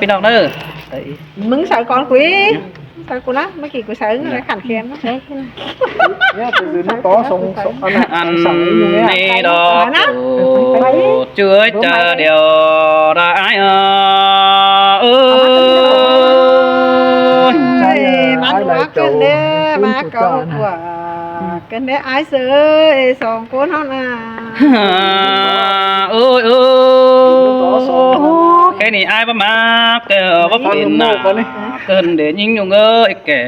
พี่น้องเด้อ มึงsợ con quý sợ cô lắm mấy kỳ cô sợ nó khẳng khen nó thế nhá từ từ nó có sông anh này đó chưa chờ điều ra ai ơi má nó kênh đấy má cậu của kênh đấy ai sơi sòng cuốn nó nè ơi cái này ai bấm má kêu bấm pin nào kênh để những nhung ơi kẻ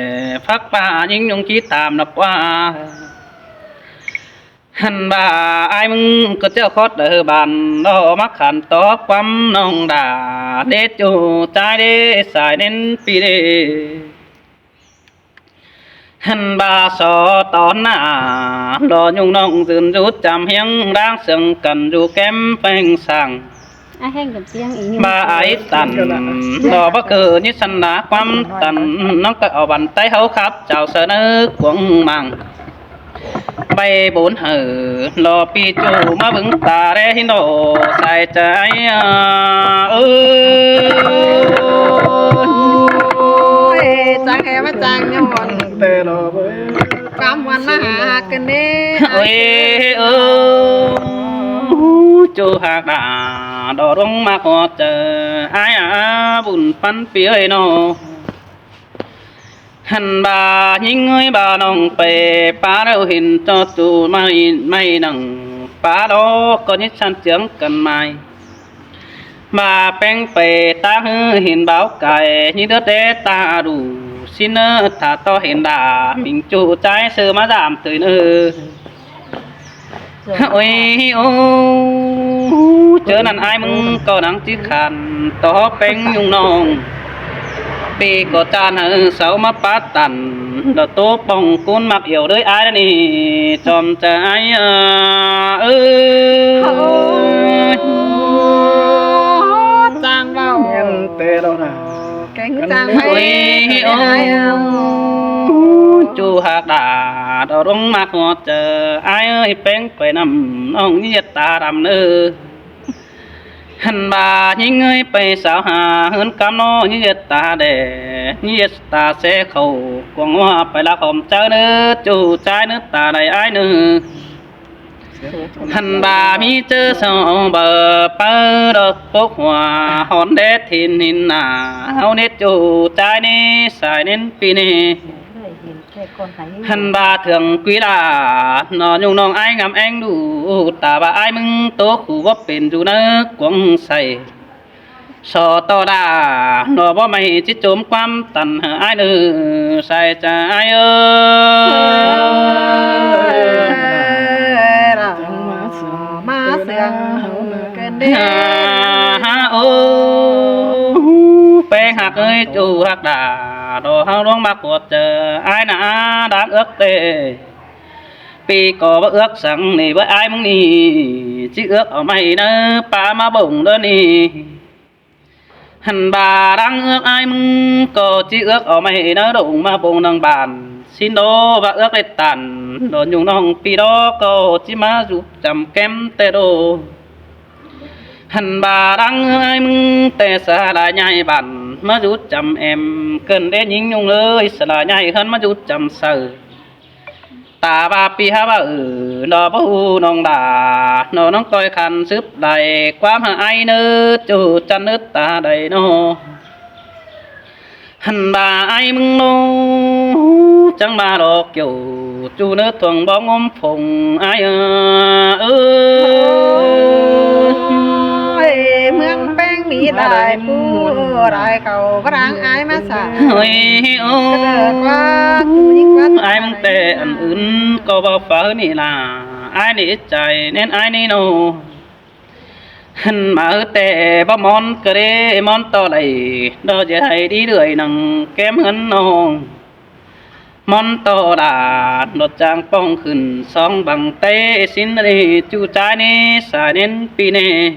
phát ba những nhung chỉ tạm nạp qua hành bà ai mừng có จ้า khót đời bàn đó mắc hẳn to quắm nông đà để chủ trái để xài đến pi để hành bà so tón nà lo nhung nông dừng rút chạm hiếng đang sừng cần dù kém phanh sang bà ấy tần đó bất cứ như sân đá quắm tần nó cạo bàn tay hấu khắp chào sợ nước quăng màng bay bốn hở lo pi chủ mà vững ta để hin độ sai trái trang hè mà trang nhon tê lo với cam quan mà hạ kênh đấy ơi chú hạc đã đỏ rong mà có chờ ai bùn phân phía nó hành bà những người bà nông bề bà đâu hình cho tù mày nằng bà đó có những sản trưởng cần mày bà bèn bề ta hư hình báo cài như đứa để ta đủ xin thả to hiện đà mình chủ trái sơ má giảm tới nữa ôi ô chớ nàn ai mừng có nắng chiếc khăn to bèn nhung nong bị có tràn hư sáu mắt bát tần đợt tố bông cún mặc yếu đôi ai đó nè chòm trái trang vào nhân tê đâu nè cánh trang hay chú hạc đà đỏ rong mặc ngọt chờ ai ơi bén quay nằm ông nhiệt ta đầm nữa hành bà những người bay sao hà hơn cam nó như nhiệt ta để nhiệt ta sẽ khẩu quăng hoa phải là hòm chơi nữa chú trái nước ta đầy ai nữa hành bà mi chớ sao bờ bờ đợt bốc hoa hòn đét thìn hình nà hao nét chú trái ní xài đến pi nè hành bà thường quý là nó nhung nong ai ngắm anh đủ ta bà ai mừng tố khu bóp bền dù nước quăng say so to đà nó bó mày chỉ trốn quam tần ai nữ sai cha ai má sương kênh đấy bèn hạc ơi chú hạc đà đồ hao đuông bạc quật chờ ai nà đáng ước tê pi có bác ước rằng nì với ai mong nì chỉ ước ở mày nữa pa má bổng đó nì hẳn bà đang ước ai mong có chỉ ước ở mày nữa đụng má bổng đằng bàn xin đô và ước lên tàn đồ nhung nong pi đó có chỉ má giúp chầm kém tê đồ hành bà đang ai mừng tê xa là nhai bản mà rút chầm em cần để nhìn nhung ơi xa là nhai hơn mà rút chầm sờ ta bà pi ha bà nó bố nong đà nó nong coi khăn giúp đầy quá mà ai nữa chủ chân nước ta đầy nó hành bà ai mừng nó chẳng bà đọc kiểu chú nước thuần bóng ôm phùng ai mương bang mỹ đại phu đại cầu có đang ai mà xả ai mong tệ ẩn ướn có bao phở nị là ai nị chạy nên ai nị nô hân mà tệ bao món cơ đê món to đầy đó chỉ hay đi đuổi nằng kém hơn nô món to đã đột trang phong khẩn song bằng tay xin đi chú trái nị xài đến pi nè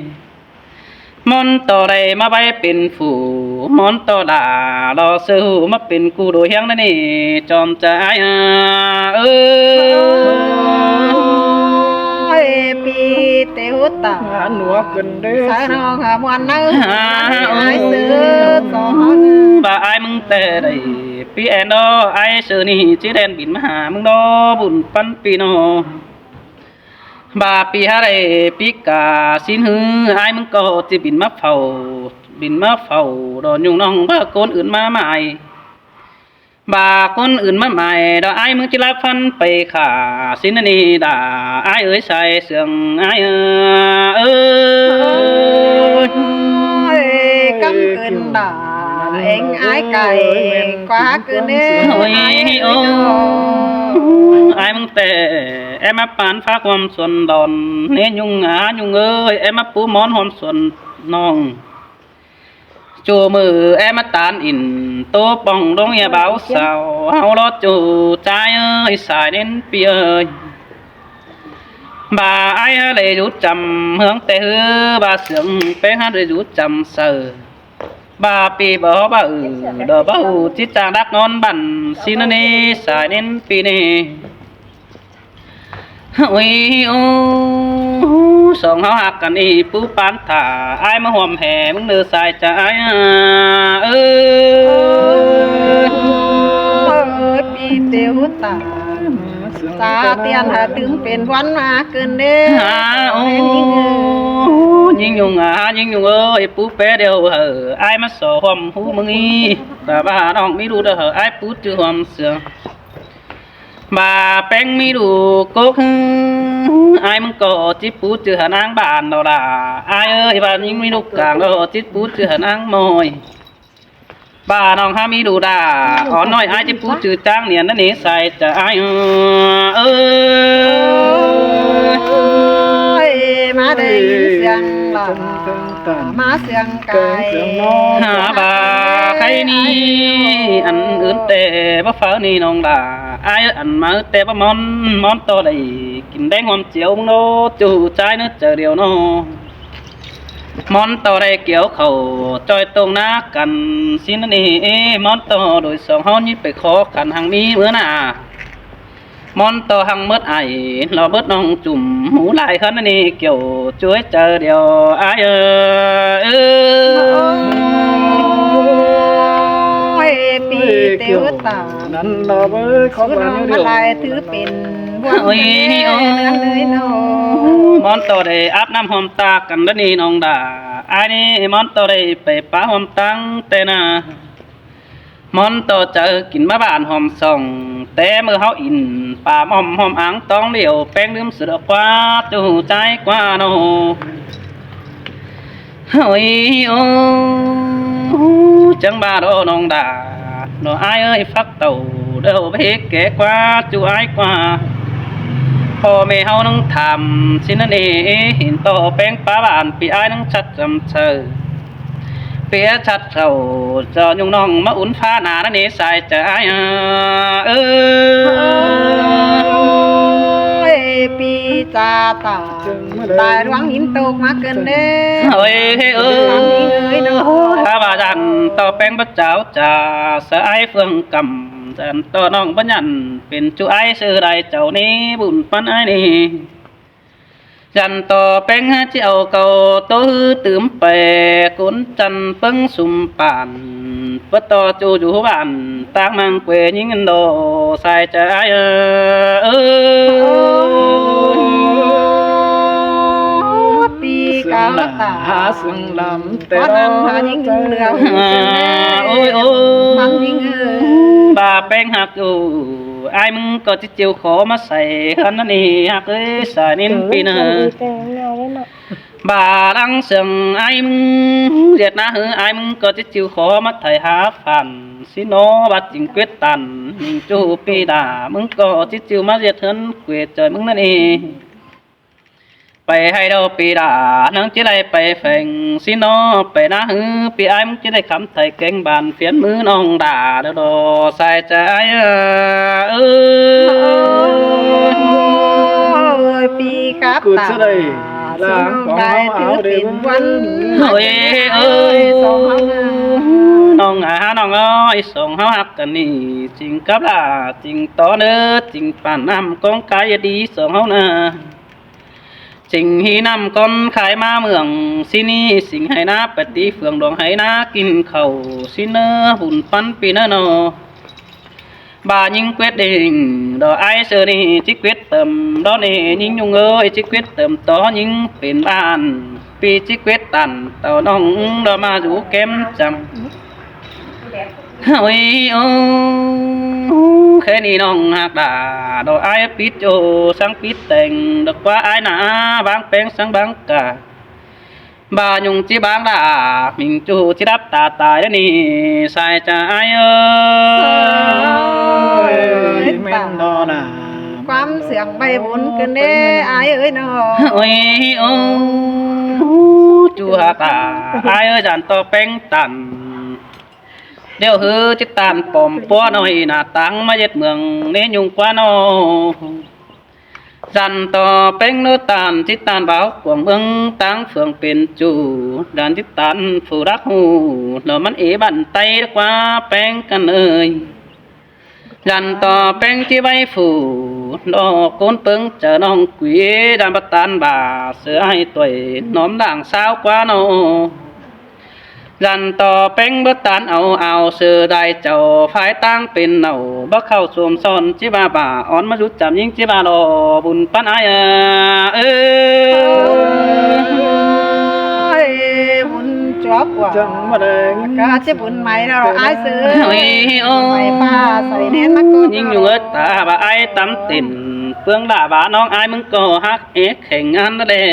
món to đây mà bayเป็นphủ món to đã lo sơ hữu màเป็นกูđồ hiang đấy nè chòm trái pi tê hút ta núa cần đấy sai nó hà muan nơ ai sứ ไอ้มึงแต่ได้ปีแอนดอไอ้เสือนี่จีแดนบินมาหามึงดอบุญปันปีโนบาปีฮะไรปีกาสินหือไอ้มึงก็จะบินมาเฝ้าดอนยุงน้องเพื่อคนอื่นมาใหม่บาคนอื่นมาใหม่ดอไอ้มึงจะรับฟันไปขาสินนี่ด่าไอ้เอ้ยใส่เสียงไอ้เอ้ย cắm cơn đỏ anh ái cày quá cơn đê ôi ai mong tệ em áp bán pháความส่วนดอนเนี่ยยุงยุงเอ้ย em ápปูมอนหอมส่วนน้องจูมือ em áp tán in tô bong đông nhà báo sao hao lótจูtrái ơi xài đến pi ơi bà ai để rút chầm hướng tê hư bà sướng bé hát để rút chầm sờ bà pi bỏ bà đờ bà chỉ chàng đắc ngon bản xin anh đi xài đến pi nè ôi ô song hao hạcกันอีปูปานถาไอ้มาห่วมแห่มึงเดือสายใจเอ้ย pi tiêu tà xa tiền hà tướng bền văn mà cơn đêยิงยุงเอ้ยปูเป้เดียวเหอะไอ้มาสอหอมหูมึงอีแต่บ้าน้องไม่รู้เด้อเหอะไอ้ปูจือหอมเสือบ่าแป้งไม่รู้ก็คือไอ้มึงก็จิปูจือหานางบ้านเราล่ะไอ้เอ้ยบ้านยิงไม่รู้กลางเราจิปูจือหานางมอยบ้าน้องหามีดูด่าอ่อนน้อยไอ้จิปูจือจ้างเนี่ยนั่นนี่ใส่จะไอ้เอ้ย má đây xiang là má xiang cài หาบาใครนี่อันอื่นแต่บ่ฟ้านี่น้องด่าไอ้อันมาแต่บ่มอนโตได้กินแดงหอมเจียวมึงโนจู่ใจเนื้อเจอเดียวโนมอนโตได้เกี่ยวเขาจอยตรงหน้ากันสินนี่มอนโตโดยสองเฮานี่ไปขอกันหังมีเมื่อน่ะมอนโตหังเมิดไอเราเบิดน้องจุ่มหูลายคันนี่เกี่ยวช่วยเจอเดียวไอ้pi tiêu tà นั่นเราเอ้ยขอ cứ บ้าน nó เดียว lại thứ bền văn nơi nó มอนโตได้อาบน้ำหอมตากันแล้วนี่น้องด่าไอ้นี่มอนโตได้ไปป้าหอมตั้งแต่น่ะมอนโตเจอกินมาบ้านหอมส่องแต่เมื่อเฮาอินป่าหอมอ่างต้องเหลียวแป้งลืมเสือกว่าจูใจกว่าโนเฮ้ยโอ้จังบ้าโดน้องด่าโนไอ้เอ้ยฟักเต่าเด้อเพกแก่กว่าจูไอ้กว่าพ่อแม่เฮานั่งทำสินั่นเองเห็นต่อแป้งป้าบ้านปีไอ้นั่งชัดจำเชอเปียชัดเขาจะยุงน้องมาอุ่นฟ้าหนานั่นเองใส่ใจเออ pi cha tà đại đoán nhìn tục má cơn đê เฮ้ยเอ้ยถ้าบาจันต่อแป้งพระเจ้าจ่าเสไอเฟืองกำจันต่อน้องปัญญันเป็นจูไอซื้อได้เจ้านี้บุญปันไอนี่จันต่อแป้งเจ้าเก่าโตฮือตื่มไปกุนจันเปิ้งสุมปานปะต่อจูอยู่บ้านตากมังเกวยิงโดใส่ใจเออ pi cao tà หาซึ่งลำแต่ có năm hà những đường ôi ôi mắm những người bà bèn hạt dù aiมึงก็จะเจียวขอมาใส่ขันนั่นนี่หักเอ้ยใส่นิ่มปีน่ะbà đang sừng aiมึงเดียดนะหือaiมึงก็จะเจียวขอมาไถ่หาฝันสิโนบัดจิงเกวดตันมิงจูปีดามึงก็จะเจียวมาเดียดเถินเกวดเจอมึงนั่นเองไปให้เราปีดานังจะได้ไปแฝงสิโนไปนะฮือปีไอ้มึงจะได้คำไทยเก่งบานเฟียนมือน้องด่าเด้อดอใส่ใจเออ pi cáp กู tà จะได้ล้างของ đại เอา thứ เดี๋ยว bền văn เฮ้ยเอ้ยน้องน้องเอ้ยส่งเฮาฮักกันนี่จริงกับล่ะจริงต่อเด้อจริงปานน้ำกองกายดีส่งเฮานะ สิ่งฮีนำก้อนขายมาเมืองสินี่สิ่งให้นาปฏิเฟืองดวงให้นากินข้าวสิเนอหุ่นปันปีเนอโนbà nhưng quyết định đó ai sợ đi chỉ quyết tâm đó nè nhưng nhung ơi chỉ quyết tâm đó nhưngเป็นบ้านปีchỉ quyết tàn tàu nong đó mà rủ kém chăm ôi ô khẽ đi nong hạt đà đó ai biết cho sáng biết tình được qua ai nà báng bén sáng báng cả bà nhung chỉ báng đà mình chú chỉ đáp tà tài đó nè sai cha ai ơi แม่นดอน่ะ ความเสียงใบบุญกันเด้อายเอ้ยเนาะ ôi ô chú hạt đà ai ơi dàn to bén tàn đeo hư chết tàn bòm po nói nà tăng mà giết mường nên nhung quá nó dàn to bén nước tàn chết tàn báo quảng mương tăng phườngเป็นchủ đàn chết tàn phù đắc hù nó mắt ý bàn tay qua bénกันเอ่ยdàn to bén chỉ bay phủ nó côn pưng chờ nong quý đàn bắt tàn bà sửa hai tuổi nóm đảng sao quá nó dàn toเป็นบัตานเอาเสือได้เจ้าฝ่ายตั้งเป็นเอาบักเข้าสวมซ่อนจิบาบ่าอ่อนมาจุดจำยิงจิบาโลบุญปันอายเออ บุญจอบว่า จังมาเลย ก็จะบุญใหม่แล้วอายซื้อ โอ้ยโอ้ ใหม่ป้าใส่แน่นมาก่อน ยิงอยู่เอตาบ่าไอ้ตำติ่นเฟืองด่าบ่าน้องไอ้มึงก็ฮักเอ็กแข่งงานนั่นแหละ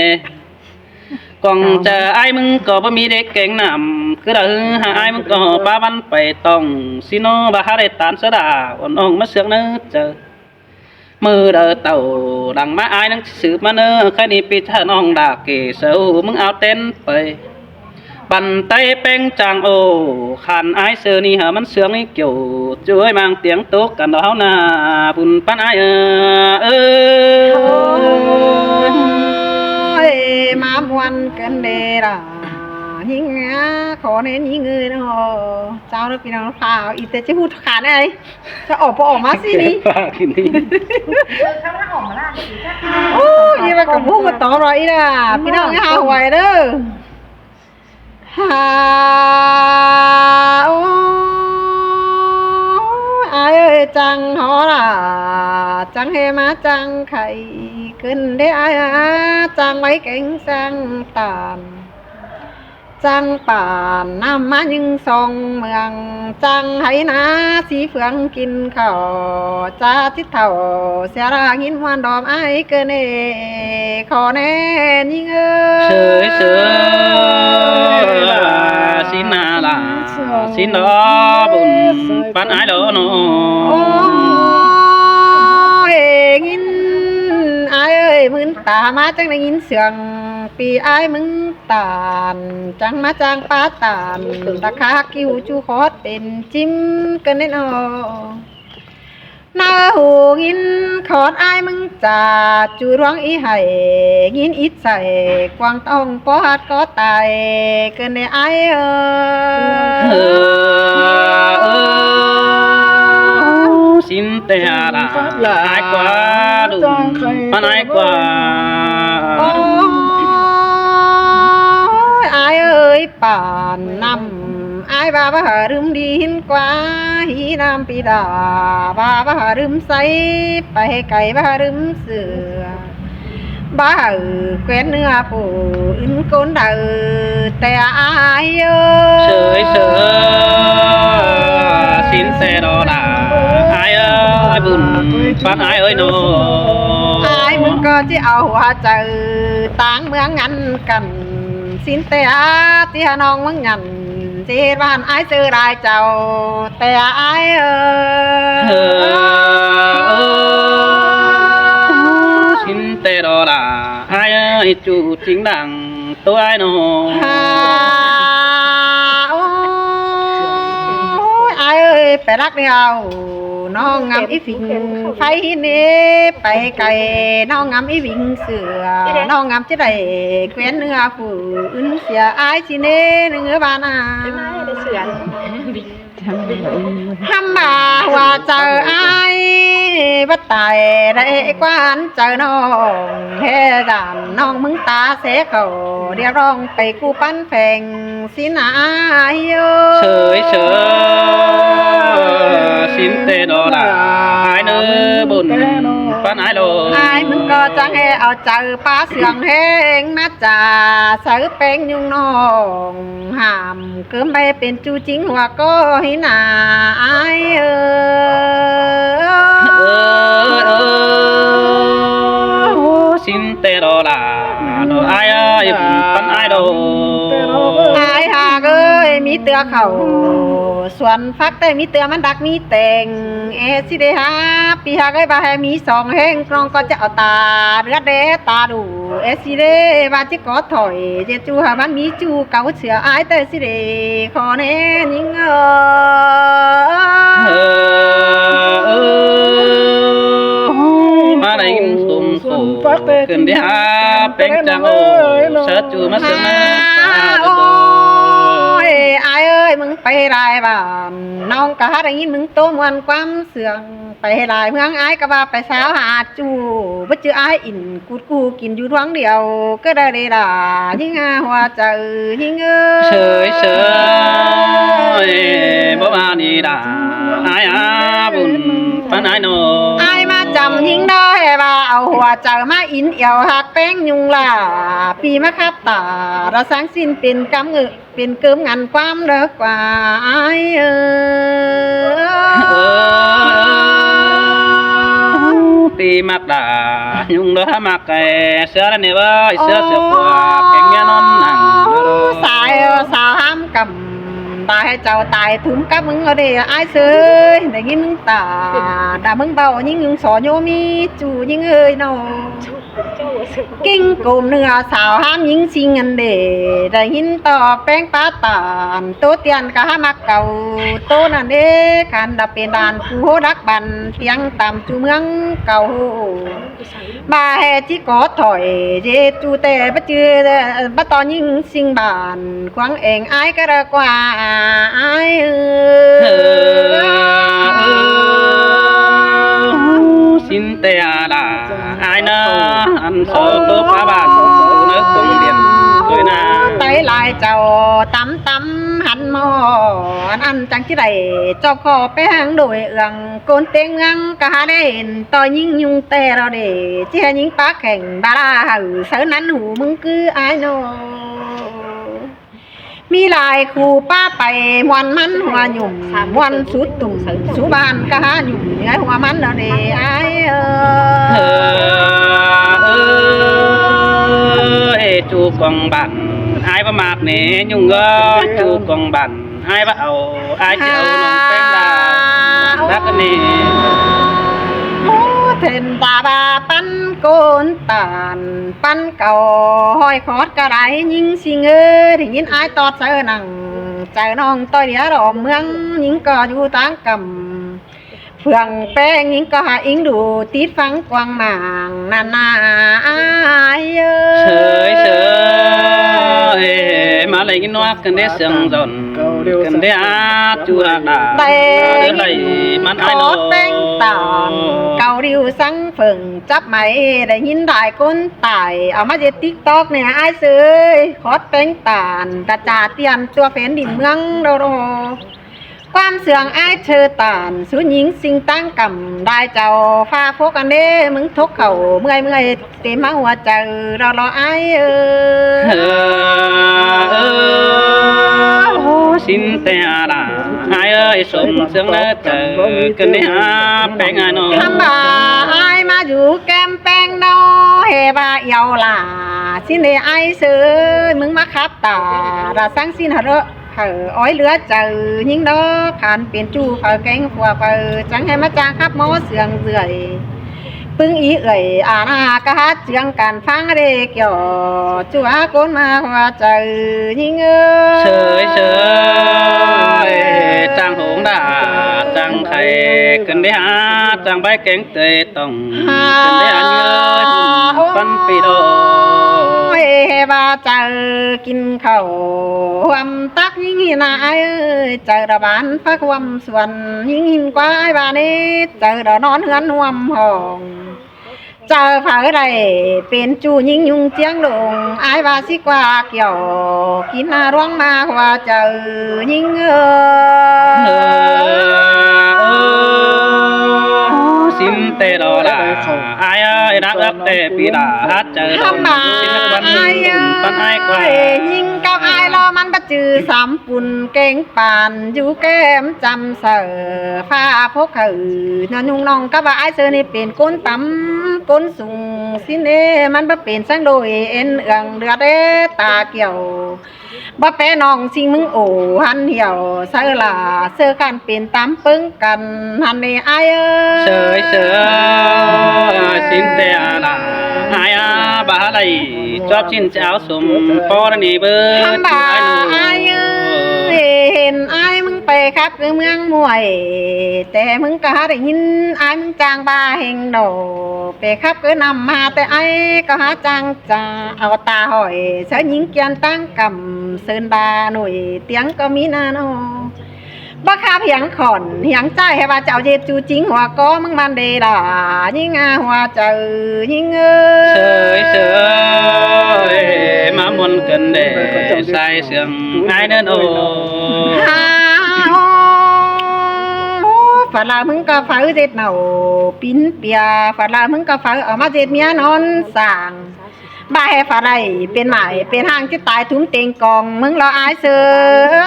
กองเจอไอ้มึงก็บ่มีเด็กเก่งนำคือเด้อหาไอ้มึงก็ป้าวันไปต้องสิโนบ่หาได้ตานเสดาอ่อนอ่องมาเสือกเนื้อเจอมือเด้อเต่าดังมาไอ้นังสืบมาเนื้อแค่นี้ปีท่าน้องด่าเกเซามึงเอาเต้นไปบันไตเป็นจางโอขันไอ้เสือนี่หามันเสืองนี่เกี่ยวช่วยมังเตียงตกกันดอกนาบุญปันไอ้เออ มามวนกันเด้อยิงขอเน้นยิงเงยเนาะเจ้าแล้วพี่น้องพาอีแต่จะพูดขาดไงจะออกมาสินี่ ทีนี้ โอ้ยมันกับพูดกับต่อรอยน่ะพี่น้องหาหวยเด้อหาโอ้อายเอ้ยจังหอล่ะจังเฮมาจังไข่ขึ้นได้อายจังไว้เก่งจังตานจังป่านน้ำมายิงทรงเมืองจังไหนาสีเฟืองกินข้าวจ้าทิศเท่าเสียรางินหวานดอมไอ้เกินเอขอแน่ยิงเอ้ เสยเสยสินาลาสินดอบุญปันไอ้ดอโน โอ้ยงินไอ้เอ้ยมึนตามาจังได้ยินเสียงปีไอ้มึงตานจังมาจังป้าตานตะคากิ้วจูคอดเป็นจิ้มกันแน่นอนาหูงินขอดไอ้มึงจ่าจูร้องอีไห้งินอิดใส่กวางต้องปอดก็ตายเกินในไอ้สินเตหาลาไอ้กว่าดุปันไอ้กว่า โอ้ยอายเอ้ยป่านนำอายบาบารึมดีหินกว่าหีน้ำปีดาบาบารึมใสไปไก่บารึมเสือบ้าแควนเนื้อปูอึนก้นเดาแต่อายเอ้ย เสยเสยสินเตดอลาไอ้เอ้ยบุญปันไอ้เอ้ยโน อายมึงก็จะเอาหัวเจอต่างเมืองงันกันสินแต่ที่น้องมึงงันที่บ้านอายซื้อได้เจ้าแต่อายสินเตดอลาไอ้เอ้ยจูจริงดังตัวไอ้โน โอ้ยอายเอ้ยไปรักเดียว น้องงามอีฟิงไฟเนไปไกลน้องงามอีวิงเสือน้องงามจะได้แคว้นเนื้อผู้อื่นเสียอายสิเนเนื้อบานาทำมาว่าเจออายบัดตายได้กวานเจอน้องแค่ด่านน้องมึงตาเสเขาเรียกร้องไปกูปั้นแฝงสินาโย เฉยเฉยสินเตดอดาอายเนื้อบุญปันอายโล อายมึงก็จังให้เอาเจอป้าเสียงแห้งมาจ่าใส่แป้งยุงน้องห้ามเกิมไปเป็นจูจริงหัวก็ให้หนาอายสินเตดอดาดออายปันอายโล อายหากเอ้ยมีเตือเขาส่วนฟักแต่มีเตือมันดักมีแต่งสิได้หาปีหากเอ้ยบ่ให้มีสองแห้งกรองก็จะเอาตาเลือดเดตาดูสิเดว่าจิก็ถอยเจจูหามันมีจูเก่าเสืออายแต่สิเดขอแน่ยิงมาได้ยินสุ่มสู่ขึ้นที่หาเป็นจังโอเสิร์ชจูมาเสือมาโอ้ยอายเอ้ยมึงไปรายบ้านน้องก็หาได้ยินมึงโตมวนความเสื่องไปรายเมืองอายก็ว่าไปสาวหาจูบ่เจออายอินกูดกูกินอยู่ท้องเดียวก็ได้เดด่ายิงหัวใจยิงเฉยเฉยบ่มานี่ด่าอายบุญปันอายโนอายมาจำยิงได้ว่าเอาหัวใจมาอินเอี่ยวหักแป้งยุงล่ะปีมาคับตาเราสร้างสิ้นเป็นกำเงือเป็นเกิมงานความเลิกกว่าอายตีมักด่ายุงเด้อมักไก่เสือแล้วเนี่ยว่าเสือเสือกว่าแกงเมียนอนนั่งสายสาวห้ามกำตายให้เจ้าตายถึงกับมึงเอาเด้อายเสยได้ยินมึงตาด่ามึงเบายิ่งยุงสอโยมีจูยิ่งเอ้ยน้องกิ้งโกมเนื้อสาวห้ามยิงสิงเงินเดได้ยินต่อแป้งป้าตานโตเตียนก็ห้ามักเก่าโตนั่นเด้การดับเป็นดานผู้รักบันเตียงตามจูเมืองเก่าบาแห่ที่กอถอยเจจูแต่ปะจือปะตอนยิงสิงบานควางเองอายก็ระกว่าอายสินเตอาดาอายนะอันโซตัวฟ้าบาทเนื้อคงเดียนด้วยนะไตลายเจ้าตำหันหมออันจังที่ใดเจ้าขอไปหางโดยเอืองโกนเตียงเมืองก็หาได้เห็นต่อยิงยุงแต่เราเดเจียยิงปากแข่งบาลาหือเสือนั้นหูมึงคืออายโนมีลายคู่ป้าไปมวนมันหัวหยุ่มมวนสุดตุ่มสุบานก็หาหยุ่มไงหัวมันเราเดอายจูกองบันอายประมาทเนี่ยยุ่งก็จูกองบันอายว่าเอาอายจะเอาลงแป้งดารักกันนี่เทนตาบาปันโกนตานปันเก่าห้อยคอดกระไรยิงสิเงยถึงยินอายตอดเจอหนังเจอน้องต่อยเดียรอเมืองยิงก็อยู่ต่างกำเฟืองแป้งยิงก็หาอิงดูติดฟังกวางหมางนานาอายเฉยเฉยมาเลยกินว่ากันได้เสียงจนกันได้อาจูอาดาเตะมันไอ้โน้แป้งตามเกาดิวสังเฟิงจับไหมได้ยินได้ก้นตายเอามาเจ็ดติ๊กตอกเนี่ยไอ้เสยคอดแป้งตานตาจ่าเตียนตัวเฟ้นดินเมืองโดโรความเสื่องอ้ายเธอตานสูญหญิงสิ่งตั้งกำได้เจ้าฟ้าโฟกันเด้มึงทกเข่าเมื่อยเต็มมาหัวใจรออ้ายสินเตอาดาอายเอ้ยสมเสียงเนื้อเจอกันได้หาแป้งอายโนทำบ่าอายมาอยู่แก้มแป้งโนเฮบาเยาล่ะสินเดอ้ายเสือมึงมาขับตาดาสังสินหะอ้อยเหลือเจอยิ่งดอกขานเปลี่ยนจูเผาแกงขัวเผาจังให้มาจางขับหมอเสื่องเสื่อยปึ้งอีเอ่ยอานากะฮัดเจียงการฟังเด็กหย่อจัวก้นมาหัวเจอยิ่งเฉยเฉยจังหงดาจังไข่ cần để hát chẳng bay cánh tề tổng cần để ăn nhớ phân pì đồ ว่าเจอกินข้าวความตักยิ่งหินอายเจอระบานพระความส่วนยิ่งหินกว่าไอ้บ้านนี้เจอระนอนเฮือนห่วมห้องเจอเผาไรเป็นจูยิ่งยุงเจียงลงไอ้บ้าสิกว่าเกี่ยวกินร้องมาว่าเจอยิ่งxin tê đó là ai ơi đã ấp tê bị đã hát chờทำบาไอ้ยิงกับไอ้รอมันประจือสามปุ่นเก่งปานอยู่แก้มจำเสือฟ้าพกขือนยุงน้องกับไอ้เสือนี่เป็นก้นตำก้นสูงสิเนมันบ่เป็นสังโดยเอ็นเอืองเดือดเดตาเกี่ยวบ่แปน้องสิงมึงโอหันเหี่ยวเสือล่ะเสือกันเป็นตามปึ้งกันหันนี่ไอ้sợi sợi xin tê là ai bà này chóp chín cháo sum po này bơ ทำบาไอ้เห็นไอ้มึงไปครับคือเมืองมวยแต่มึงก็หาได้ยินไอ้มึงจางบาเฮงโดไปครับคือนำมาแต่ไอ้ก็หาจางจ่าเอาตาหอยเสือยิงเกียนตั้งกำเซินบาหน่วยเตียงก็มีนาโนบ่คาเพียงขอนเหียงใจให้ว่าเจ้าเย็ดจูจริงหัวก็มึงมันเดด่ายิ่งหัวเจอยิ่งsợi sợi mà muốn cần để sai sương ai nên ô ฝาลามึงก็ฝือเจ็ดเหนาปิ้นเปียฝาลามึงก็ฝือเอามาเจ็ดเมียนอนสั่งบ้าให้ฝาไรเป็นหมายเป็นห้างที่ตายทุ่มเต็งกองมึงรออายเสือ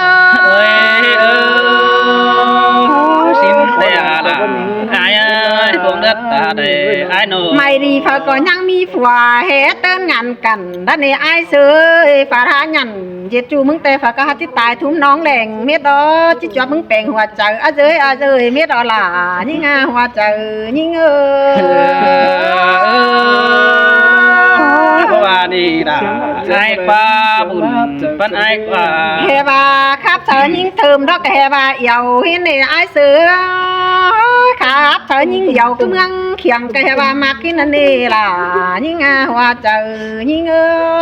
xin tê là ai ơi buông đất ta để ai nô ไม่ดีฝาก็ยังมีผัวเฮเติ้นงานกันด้านนี้อายเสือฝาทายันเจ็ดจูมึงแต่ฝาก็หัดที่ตายทุ่มน้องแดงเม็ดดอจิจวบมึงแปลงหัวเจออาเจยเม็ดดอล่ะยิ่งหัวเจอยิ่งว่านี่ล่ะไอ้ความบุญปันไอ้ความ เฮบาครับเธอยิ่งเทิมดอกเฮบาเหี่ยวเห็นนี่ไอ้เสือครับเธอยิ่งเหี่ยวก็เมืองเขียงเฮบามากขึ้นนั่นนี่ล่ะยิ่งหัวเจอยิ่ง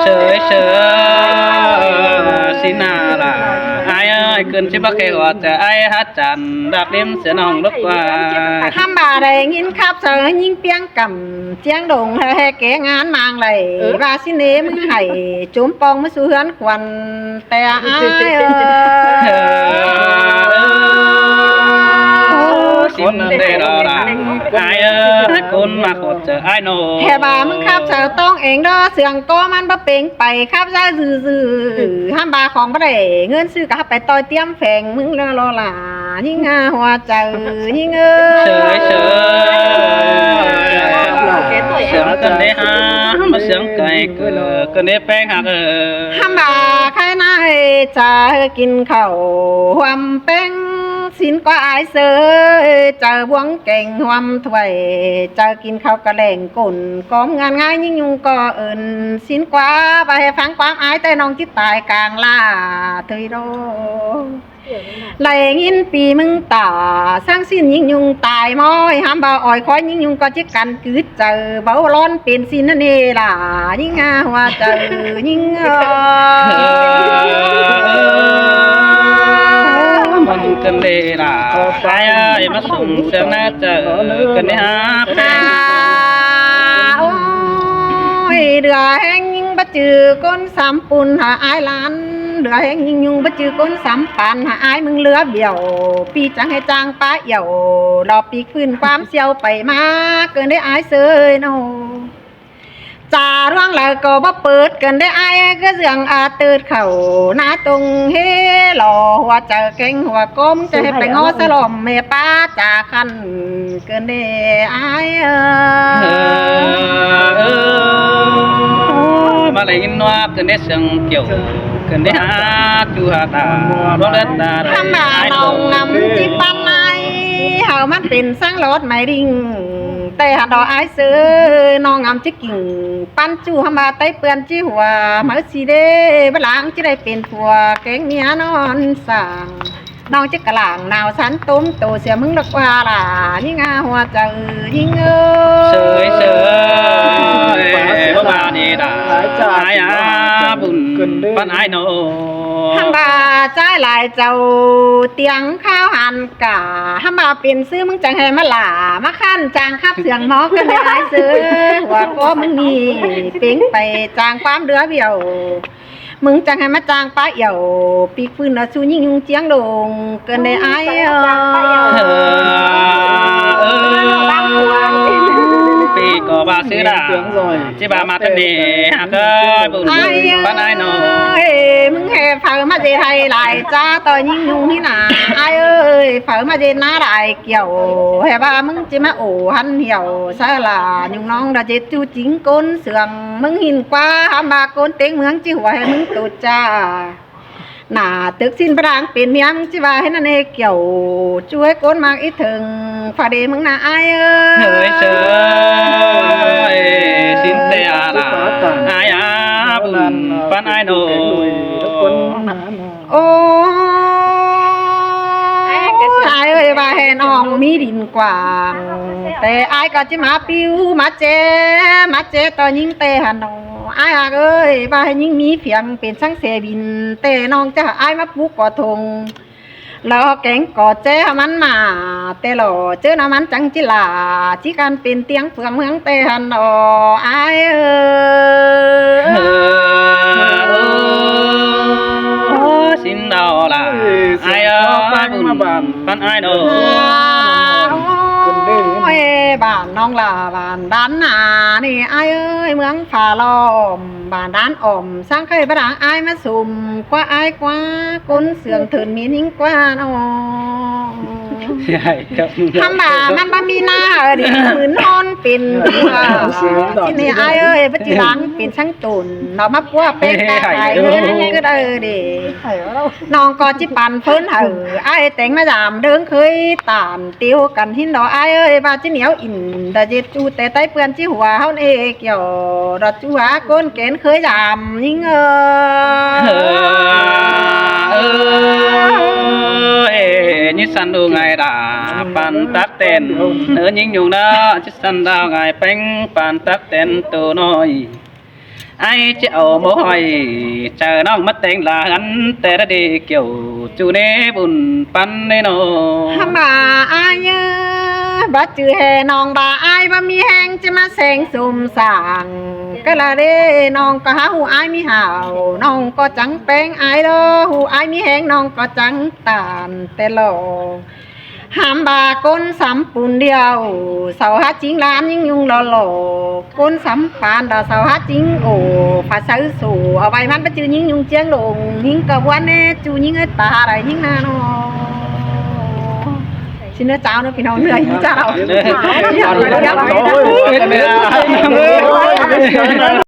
sợi sợi xin là ai ơi cơn chỉ bắt kêu chờ ai hát tràn đạp đêm sẽ nòng lúc qua ทำบาได้ยินครับเธอยิ่งเปียงกำเจียงดงแห่แกงานมางเลยว่าสิเนมึงให้จุ่มปองมาสู่เฮือนควันแต่อายxin đây đó là ai ơi con mà khổ chờ ai nô แห่บามึงครับเธอต้องเองเด้อเสียงก็มันบ่เป่งไปครับซะซื่อๆห้ามบาของบ่ได้เงินซื้อก็ไปต่อยเตรียมแฝงมึงรอล่ะยิ่งหัวใจยิ่งsợi sợi sướng cần để mà sướng cày cần để bèn hạt ห้ามบาใครน่าให้จะกินข้าวความแป้งสินก็อายเสือเจอบวงเก่งความถวยเจอกินข้าวกระแหลงกุ่นก้มงานง่ายยิ่งยุงก็เอินสินกว่าไปฟังความอายแต่น้องจิตตายกลางล่าเธอโดไหลงินปีมึงตาสร้างสิ้นยิ่งยุงตายม้อยห้ามบ่อ่อยคอยยิ่งยุงก็จิกันคือเจอเบาร้อนเป็นสินนั่นเองล่ะยิ่งหัวเจอยิ่งมันกันเลยล่ะใครมาส่งเสียงน่าเจอกันเนี่ยฮะโอ้ยเดือแห้งยิ่งบ่จือก้นสามปุ่นหาอายล้านเดือแห้งยิ่งยุงบ่จือก้นสามปันหาอายมึงเลือเบี่ยวปีจังให้จางป้าเหี่ยวรอปีฟื้นความเสียวไปมาเกินได้อายเสยโนจ่าร่วงแล้วก็บ่เปิดกันได้อายก็เสียงอาตืดเข่าหน้าตรงเฮหล่อหัวเจอเก่งหัวก้มจะให้ไปงอสลอมเมป้าจ่าคันเกินได้อายมาเลยอินว่าเกินได้เสียงเกี่ยวเกินได้หาจูหาตาดวงเลือดตาทำมาน้องงำจิปันไอเฮามันเป็นสังรถไม่ดิ่งแต่หาดอกไอเสือน้องงำจิกิ่งปั้นจูทำมาไต้เปื้อนจิหัวมาสีเด้บหลังจะได้เป็นผัวแกงเมียนอนสั่ง น้องจะกระหล่างนาวสันตุ้มโตเสียมึงดอกว่าล่ะยิ่งอาหัวใจยิ่งเอ เสยเสยบ่มานี่ดาอายอาบุญปันอายโน ฮัมบาจ่ายหลายเจ้าเตียงข้าวหันกะฮัมบาเป็นซื้อมึงจังให้มาหล่ามาขั้นจางคับเสียงหมอกันได้หลายซื้อว่าก็มึงนี่เป้งไปจางความเดือเบี้ยวมึงจังให้มาจางป้าเหี่ยวปีกฟื้นสู้ยิ่งยุงเจียงโดงเกินได้อายปีก็บาซื้อดาจิบามาตันนี่ฮักบุญปันอายโน มึงเฮเผามาเจไทยหลายจ้าต่อยิ่งยุงที่หนาอายเอ้ยเผามาเจน้าหลายเกี่ยวเฮว่ามึงจิมาโอ้หันเหี่ยวซาลายุงน้องดาเจจูจิงก้นเสื่องมึงหินกว่าหามบาก้นเต็งเมืองจิหัวให้มึงตุจ้าหน้าตึกสิ้นปรางเป็นเมียมึงจิว่าให้นั่นเอเกี่ยวช่วยก้นมากอีถึงฝาเดมึงน่ะอายเอ้ย เฮ้ยเสยสินเตียลาอายอาบุญปันอายโน โอ้อายเอ้ยว่าให้น้องมีดินกว้างแต่อายก็จะมาปิ้วมาเจต่อยิงเตะหันน้องอายเอ้ยว่าให้ยิงมีเพียงเป็นช่างเสบินแต่น้องจะอายมาปลูกก่อทงแล้วแกงก่อเจ้มันมาแต่หล่อเจอน้ำมันจังจิลาที่การเป็นเตียงเฟืองเมืองเตะหันน้องอายเอ้ย สินดาวล่ะอายบุญปันอายโน โอ้ยบ้านน้องลาบ้านด้านหนานี่อายเอ้ยเมืองฝาล้อมบ้านด้านอ่อมสร้างเคยประดังอายมาสุ่มกว่าอายกว่าก้นเสื่องเถินมีนิ่งกว่าน้อง ใช่ครับ ทำบ่ามันบ่มีหน้าดิเหมือนนอนเป็นว่าที่นี่อายเอ้ยปัจจุบันเป็นช่างตุนเรามาปัวเป็กตาไก่เอ้ยก็ได้ดิน้องก็จิปันเพิ่นอายแต่งมาดามเดิงเคยตามติวกันหินดอกอายเอ้ยบาจิเหนียวอินดาเจจูแต่ใต้เปื้อนจิหัวเฮาเอเกี่ยวดอกจูหาก้นแกนเคยดามยิงnhư săn đu ngày đã pan tát tên nữa những nhung đó chứ săn đào ngày bánh pan tát tên từ nói ai chịu mồ hôi chờ nó mất tên là hắn tê ra đi kiểu chú nê buồn pan nê nô hăm bà ai bà chữ hè nong bà ai bà mi hang chứ mà sen sum sàng cái là đê nong có há hù ai mi hào nong có trắng bén ai đó hù ai mi hang nong có trắng tàn tê lộ hàm bà côn sắm bùn điều sầu hát chính lan nhưng nhung lò lò côn sắm pan đò sầu hát chính ổ phá sấu sủ ở bài mắt bắt chữ nhưng nhung chiang đồn nhưng cờ quan nè chú nhưng ấy ta đây nhưng na nó xin nó chào nóพี่น้องเหนื่อยจ้าเรา